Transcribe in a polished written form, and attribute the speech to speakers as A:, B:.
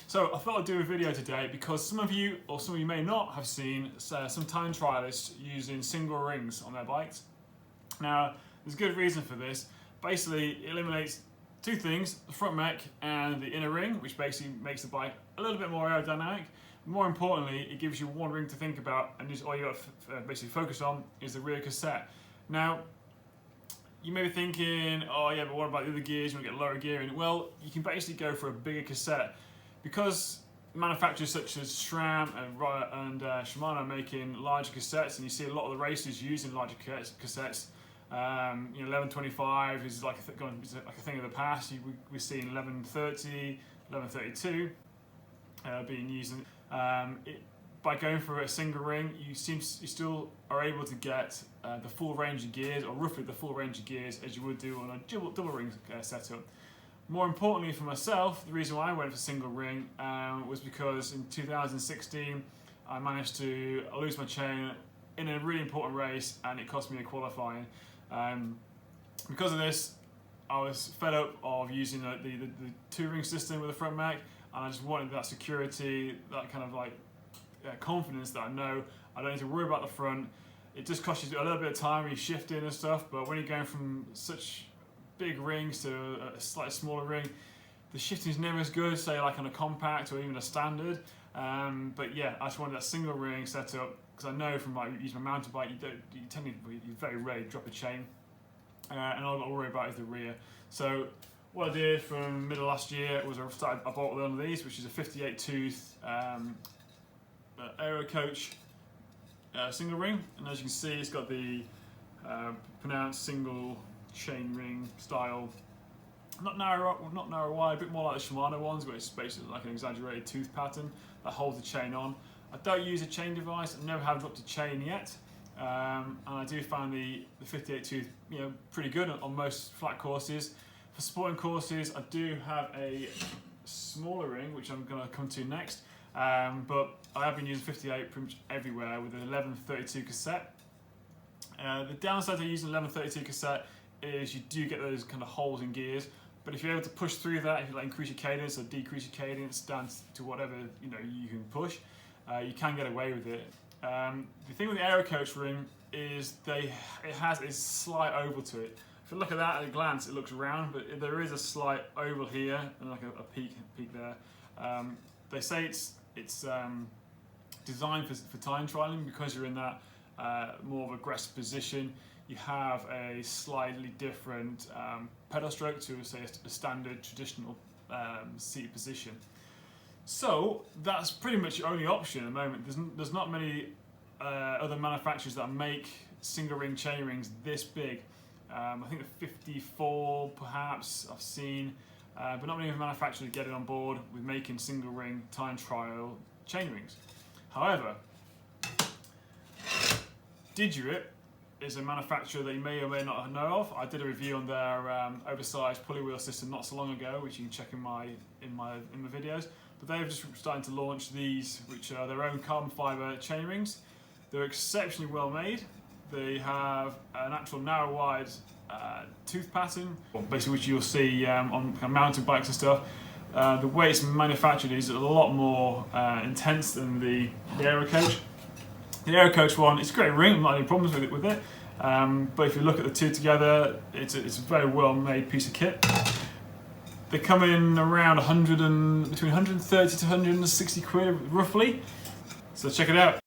A: So I thought I'd do a video today because some of you may not have seen some time trialists using single rings on their bikes. Now, there's a good reason for this. Basically, it eliminates two things, the front mech and the inner ring, which basically makes the bike a little bit more aerodynamic. More importantly, it gives you one ring to think about, and just all you got to basically focus on is the rear cassette. Now, you may be thinking, oh yeah, but what about the other gears? You want to get lower gear in? Well, you can basically go for a bigger cassette. Because manufacturers such as SRAM and Shimano are making larger cassettes, and you see a lot of the racers using larger cassettes. 1125 is like a thing of the past. We're seeing 1130, 1132 being used. By going for a single ring, you still are able to get the full range of gears, or roughly the full range of gears, as you would do on a double ring setup. More importantly for myself, the reason why I went for single ring was because in 2016 I managed to lose my chain in a really important race, and it cost me a qualifying. Because of this, I was fed up of using the two-ring system with the front mech, and I just wanted that security, that kind of like confidence that I know I don't need to worry about the front. It just costs you a little bit of time when you shift in and stuff, but when you're going from such big rings to a slightly smaller ring, the shifting is never as good, say like on a compact or even a standard. But yeah, I just wanted that single ring setup because I know from using my mountain bike, you very rarely drop a chain, and all I've got to worry about is the rear. So what I did from middle of last year was I bought one of these, which is a 58 tooth Aero Coach single ring, and as you can see, it's got the pronounced single chain ring style, not narrow wide, a bit more like the Shimano ones, where it's basically like an exaggerated tooth pattern that holds the chain on. I don't use a chain device. I never have dropped a chain yet, and I do find the 58 tooth pretty good on most flat courses. For sporting courses, I do have a smaller ring, which I'm going to come to next, but I have been using 58 pretty much everywhere with an 1132 cassette. The downside to using an 1132 cassette is you do get those kind of holes in gears, but if you're able to push through that, if you like increase your cadence or decrease your cadence down to whatever you can push, you can get away with it. The thing with the Aero Coach ring is it has a slight oval to it. If you look at that at a glance, it looks round, but there is a slight oval here and like a peak there. They say it's designed for time trialing because you're in that more of aggressive position. You have a slightly different pedal stroke to, say, a standard traditional seat position. So that's pretty much your only option at the moment. There's not many other manufacturers that make single ring chain rings this big. I think the 54 perhaps I've seen, but not many manufacturers get it on board with making single ring time trial chain rings. However, Digirit is a manufacturer that you may or may not know of. I did a review on their oversized pulley wheel system not so long ago, which you can check in my videos. But they've just started to launch these, which are their own carbon fibre chain rings. They're exceptionally well made. They have an actual narrow wide tooth pattern, basically which you'll see on mountain bikes and stuff. The way it's manufactured is a lot more intense than the Aero Coach. The Aero Coach one, it's a great ring, not any problems with it. But if you look at the two together, it's a very well made piece of kit. They come in around between 130 to 160 quid roughly. So check it out.